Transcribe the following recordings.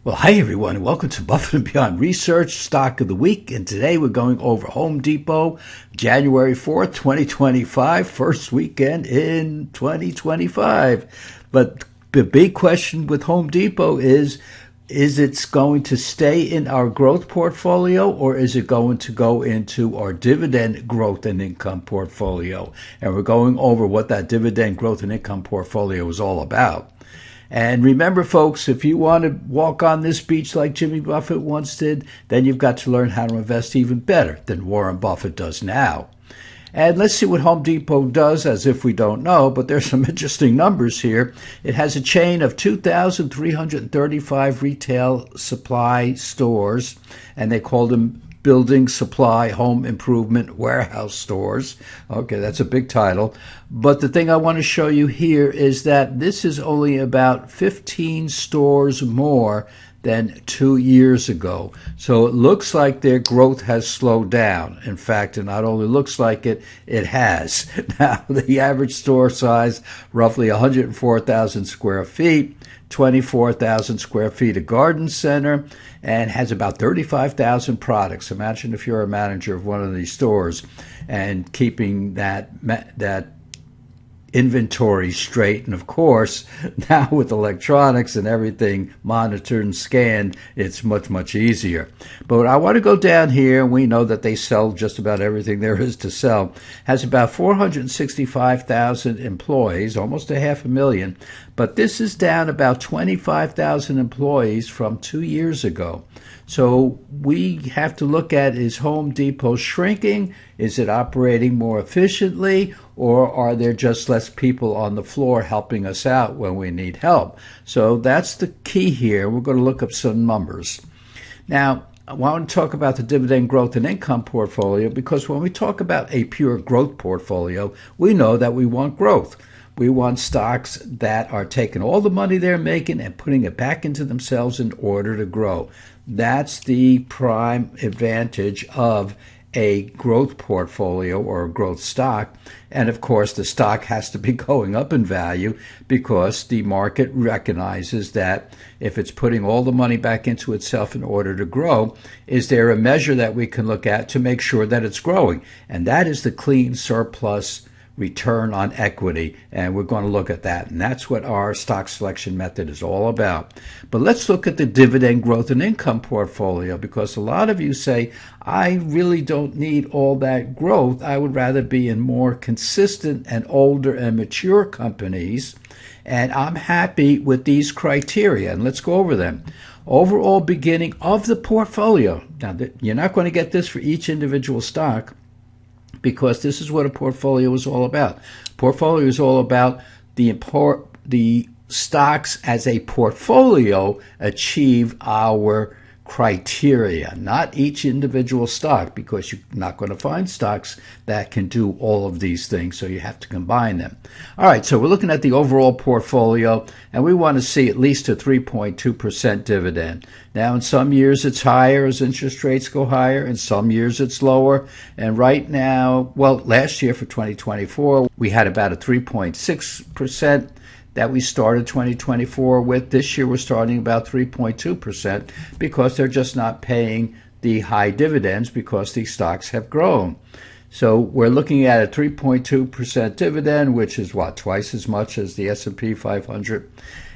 Well, hi everyone, and welcome to Buffett and Beyond Research Stock of the Week. And today we're going over Home Depot, January 4th, 2025, first weekend in 2025. But the big question with Home Depot is it going to stay in our growth portfolio, or is it going to go into our dividend growth and income portfolio? And we're going over what that dividend growth and income portfolio is all about. And remember, folks, if you want to walk on this beach like Jimmy Buffett once did, then you've got to learn how to invest even better than Warren Buffett does now. And let's see what Home Depot does, as if we don't know, but there's some interesting numbers here. It has a chain of 2,335 retail supply stores, and they call them building supply home improvement warehouse stores. Okay, that's a big title. But the thing I want to show you here is that this is only about 15 stores more than 2 years ago. So it looks like their growth has slowed down. In fact, it not only looks like it, it has. Now, the average store size, roughly 104,000 square feet, 24,000 square feet of garden center, and has about 35,000 products. Imagine if you're a manager of one of these stores and keeping that inventory straight. And of course, now with electronics and everything monitored and scanned, it's much, much easier. But I want to go down here, and we know that they sell just about everything there is to sell. Has about 465,000 employees, almost 500,000. But this is down about 25,000 employees from 2 years ago. So we have to look at, is Home Depot shrinking? Is it operating more efficiently? Or are there just less people on the floor helping us out when we need help? So that's the key here. We're going to look up some numbers. Now, I want to talk about the dividend growth and income portfolio, because when we talk about a pure growth portfolio, we know that we want growth. We want stocks that are taking all the money they're making and putting it back into themselves in order to grow. That's the prime advantage of a growth portfolio or a growth stock. And of course, the stock has to be going up in value, because the market recognizes that if it's putting all the money back into itself in order to grow, is there a measure that we can look at to make sure that it's growing? And that is the clean surplus return on equity, and we're going to look at that, and that's what our stock selection method is all about. But let's look at the dividend growth and income portfolio, because a lot of you say, I really don't need all that growth. I would rather be in more consistent and older and mature companies, and I'm happy with these criteria, and let's go over them. Overall beginning of the portfolio. Now, you're not going to get this for each individual stock, because this is what a portfolio is all about. Portfolio is all about the stocks as a portfolio achieve our criteria, not each individual stock, because you're not going to find stocks that can do all of these things, so you have to combine them. All right, so we're looking at the overall portfolio, and we want to see at least a 3.2% dividend. Now, in some years it's higher as interest rates go higher, in some years it's lower, and right now, well, last year for 2024, we had about a 3.6% that we started 2024 with. This year we're starting about 3.2%, because they're just not paying the high dividends because these stocks have grown. So we're looking at a 3.2% dividend, which is what, twice as much as the S&P 500,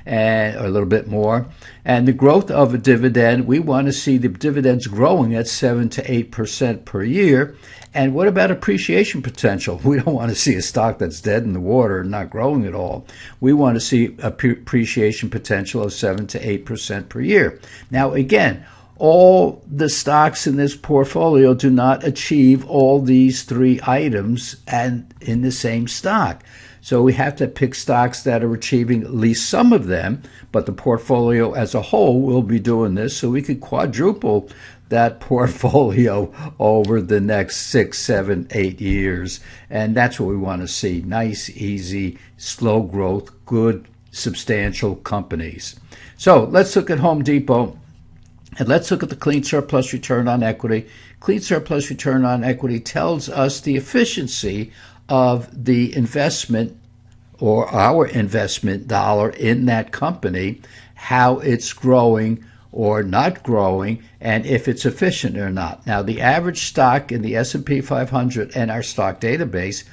and a little bit more. And the growth of a dividend, we want to see the dividends growing at 7 to 8% per year. And what about appreciation potential? We don't want to see a stock that's dead in the water and not growing at all. We want to see appreciation potential of 7 to 8% per year. Now, again, all the stocks in this portfolio do not achieve all these three items and in the same stock. So we have to pick stocks that are achieving at least some of them, but the portfolio as a whole will be doing this, so we could quadruple that portfolio over the next 6, 7, 8 years. And that's what we want to see. Nice, easy, slow growth, good, substantial companies. So let's look at Home Depot. And let's look at the clean surplus return on equity. Clean surplus return on equity tells us the efficiency of the investment, or our investment dollar in that company, how it's growing, or not growing, and if it's efficient or not. Now, the average stock in the S&P 500 and our stock database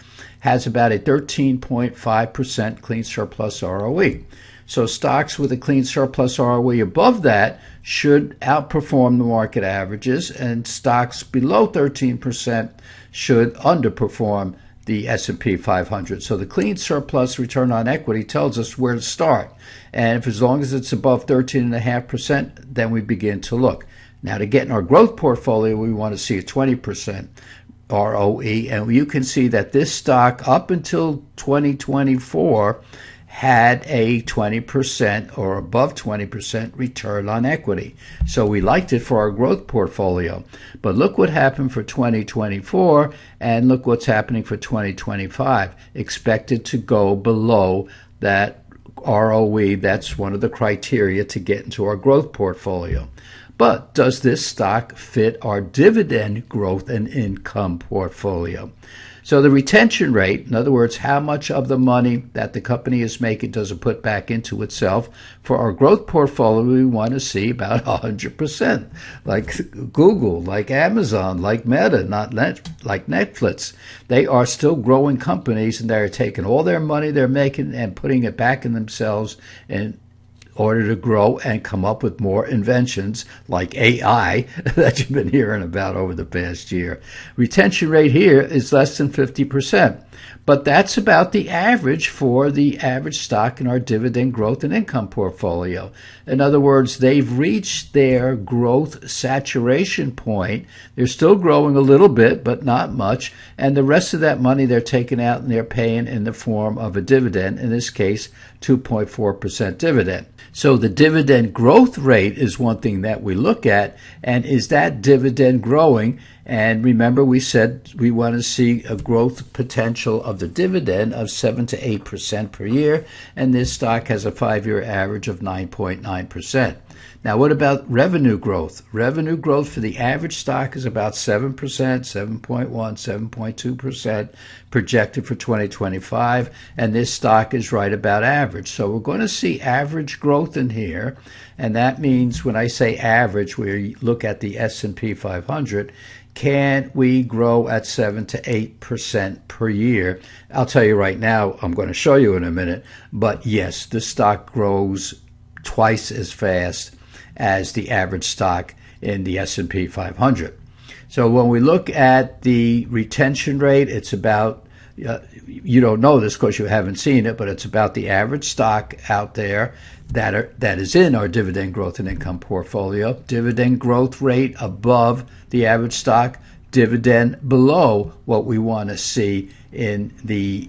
has about a 13.5% clean surplus ROE. So stocks with a clean surplus ROE above that should outperform the market averages, and stocks below 13% should underperform the S&P 500. So the clean surplus return on equity tells us where to start. And if as long as it's above 13.5%, then we begin to look. Now, to get in our growth portfolio, we want to see a 20% ROE. And you can see that this stock up until 2024 had a 20% or above 20% return on equity. So we liked it for our growth portfolio. But look what happened for 2024, and look what's happening for 2025. Expected to go below that ROE. That's one of the criteria to get into our growth portfolio. But does this stock fit our dividend growth and income portfolio? So the retention rate, in other words, how much of the money that the company is making does it put back into itself? For our growth portfolio, we want to see about 100%, like Google, like Amazon, like Meta, like Netflix. They are still growing companies, and they're taking all their money they're making and putting it back in themselves in order to grow and come up with more inventions like AI that you've been hearing about over the past year. Retention rate here is less than 50%, but that's about the average for the average stock in our dividend growth and income portfolio. In other words, they've reached their growth saturation point. They're still growing a little bit, but not much, and the rest of that money they're taking out and they're paying in the form of a dividend, in this case 2.4% dividend. So the dividend growth rate is one thing that we look at, and is that dividend growing? And remember, we said we want to see a growth potential of the dividend of 7 to 8% per year, and this stock has a 5-year average of 9.9%. Now, what about revenue growth? Revenue growth for the average stock is about 7%, 7.1, 7.2% projected for 2025, and this stock is right about average. So we're going to see average growth in here, and that means when I say average, we look at the S&P 500. Can we grow at 7 to 8% per year? I'll tell you right now, I'm going to show you in a minute, but yes, the stock grows twice as fast as the average stock in the S&P 500. So when we look at the retention rate, it's about, you don't know this because you haven't seen it, but it's about the average stock out there that is in our dividend growth and income portfolio. Dividend growth rate above the average stock, dividend below what we want to see in the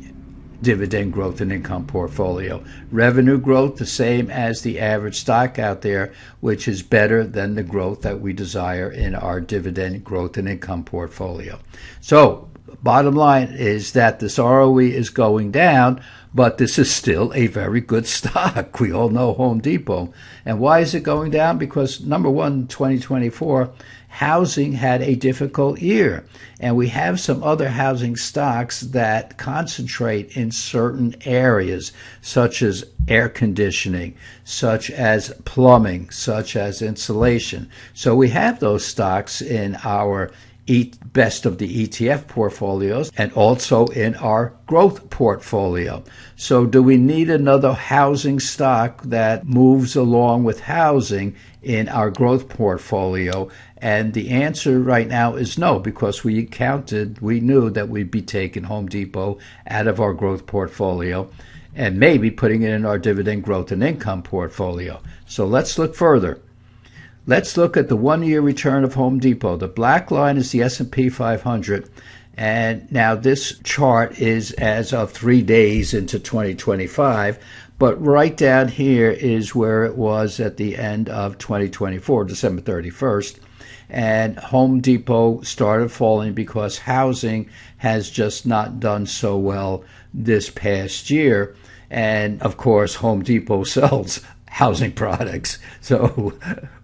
dividend growth and income portfolio. Revenue growth, the same as the average stock out there, which is better than the growth that we desire in our dividend growth and income portfolio. So bottom line is that this ROE is going down, but this is still a very good stock. We all know Home Depot. And why is it going down? Because number one, 2024, housing had a difficult year. And we have some other housing stocks that concentrate in certain areas, such as air conditioning, such as plumbing, such as insulation. So we have those stocks in our best of the ETF portfolios and also in our growth portfolio. So do we need another housing stock that moves along with housing in our growth portfolio? And the answer right now is no, because we knew that we'd be taking Home Depot out of our growth portfolio and maybe putting it in our dividend growth and income portfolio. So let's look further. Let's look at the 1-year return of Home Depot. The black line is the S&P 500. And now this chart is as of 3 days into 2025. But right down here is where it was at the end of 2024, December 31st. And Home Depot started falling because housing has just not done so well this past year. And of course, Home Depot sells housing products. So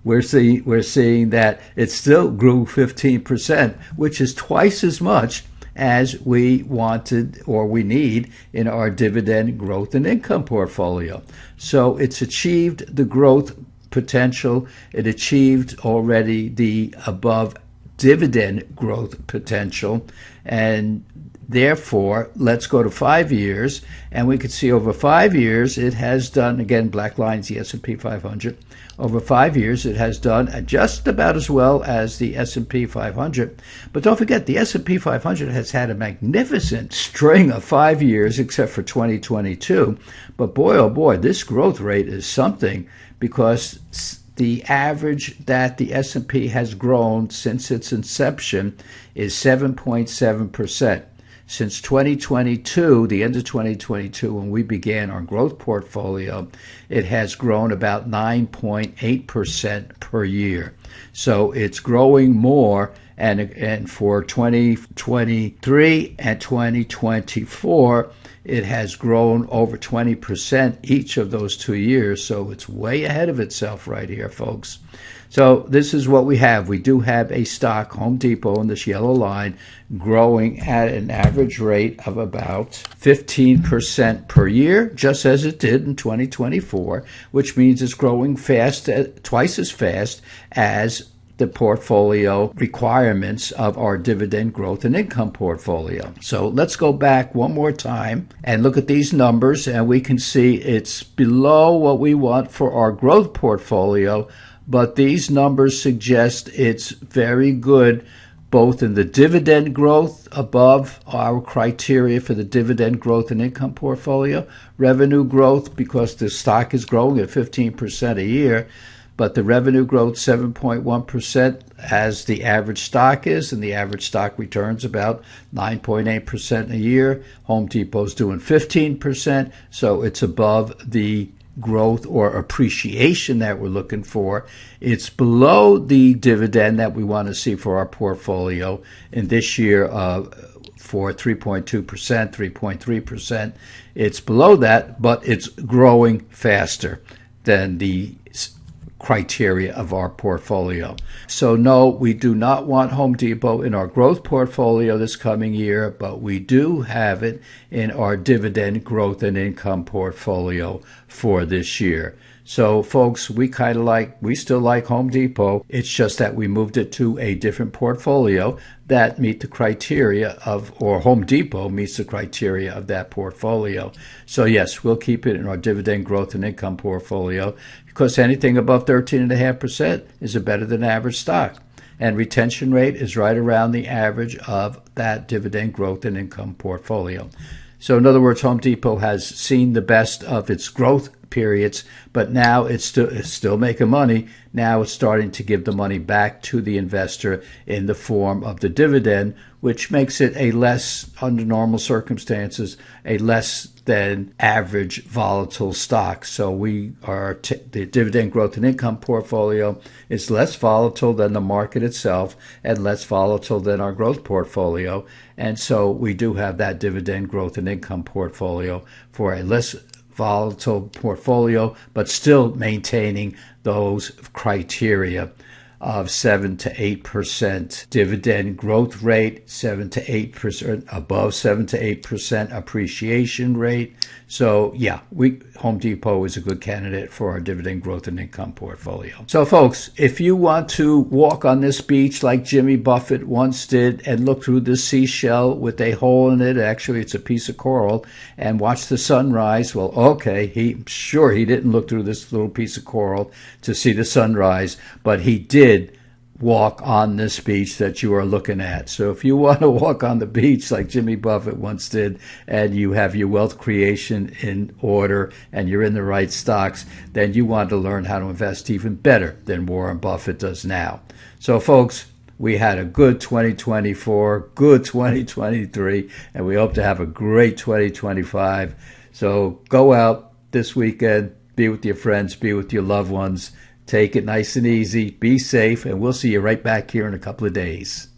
we're seeing that it still grew 15%, which is twice as much as we wanted or we need in our dividend growth and income portfolio. So it's achieved the growth potential. It achieved already the above dividend growth potential, and therefore, let's go to 5 years, and we can see over 5 years it has done, again, black lines, the S&P 500. Over 5 years, it has done just about as well as the S&P 500. But don't forget, the S&P 500 has had a magnificent string of 5 years, except for 2022. But boy, oh boy, this growth rate is something, because the average that the S&P has grown since its inception is 7.7%. Since 2022, the end of 2022, when we began our growth portfolio, it has grown about 9.8% per year. So it's growing more, and for 2023 and 2024, it has grown over 20% each of those 2 years. So it's way ahead of itself right here, folks. So this is what we have. We do have a stock, Home Depot, in this yellow line, growing at an average rate of about 15% per year, just as it did in 2024, which means it's growing fast, twice as fast as the portfolio requirements of our dividend growth and income portfolio. So let's go back one more time and look at these numbers, and we can see it's below what we want for our growth portfolio, but these numbers suggest it's very good both in the dividend growth, above our criteria for the dividend growth and income portfolio, revenue growth because the stock is growing at 15% a year, but the revenue growth 7.1% as the average stock is, and the average stock returns about 9.8% a year. Home Depot's doing 15%, so it's above the growth or appreciation that we're looking for. It's below the dividend that we want to see for our portfolio in this year for 3.2%, 3.3%. It's below that, but it's growing faster than the criteria of our portfolio. So no, we do not want Home Depot in our growth portfolio this coming year, but we do have it in our dividend growth and income portfolio for this year. So folks, we still like Home Depot. It's just that we moved it to a different portfolio that meet the criteria of, or Home Depot meets the criteria of that portfolio. So yes, we'll keep it in our dividend growth and income portfolio, because anything above 13.5% is a better than average stock. And retention rate is right around the average of that dividend growth and income portfolio. So in other words, Home Depot has seen the best of its growth periods, but now it's still making money. Now it's starting to give the money back to the investor in the form of the dividend, which makes it a less, under normal circumstances, a less than average volatile stock. So the dividend growth and income portfolio is less volatile than the market itself and less volatile than our growth portfolio. And so we do have that dividend growth and income portfolio for a less volatile portfolio, but still maintaining those criteria of 7 to 8% dividend growth rate, 7 to 8%, above 7 to 8% appreciation rate. So yeah, Home Depot is a good candidate for our dividend growth and income portfolio. So folks, if you want to walk on this beach like Jimmy Buffett once did and look through the seashell with a hole in it, actually it's a piece of coral, and watch the sunrise, well, okay, he didn't look through this little piece of coral to see the sunrise, but he did walk on this beach that you are looking at. So if you want to walk on the beach like Jimmy Buffett once did, and you have your wealth creation in order and you're in the right stocks, then you want to learn how to invest even better than Warren Buffett does now. So folks, we had a good 2024, good 2023, and we hope to have a great 2025. So go out this weekend, be with your friends, be with your loved ones. Take it nice and easy, be safe, and we'll see you right back here in a couple of days.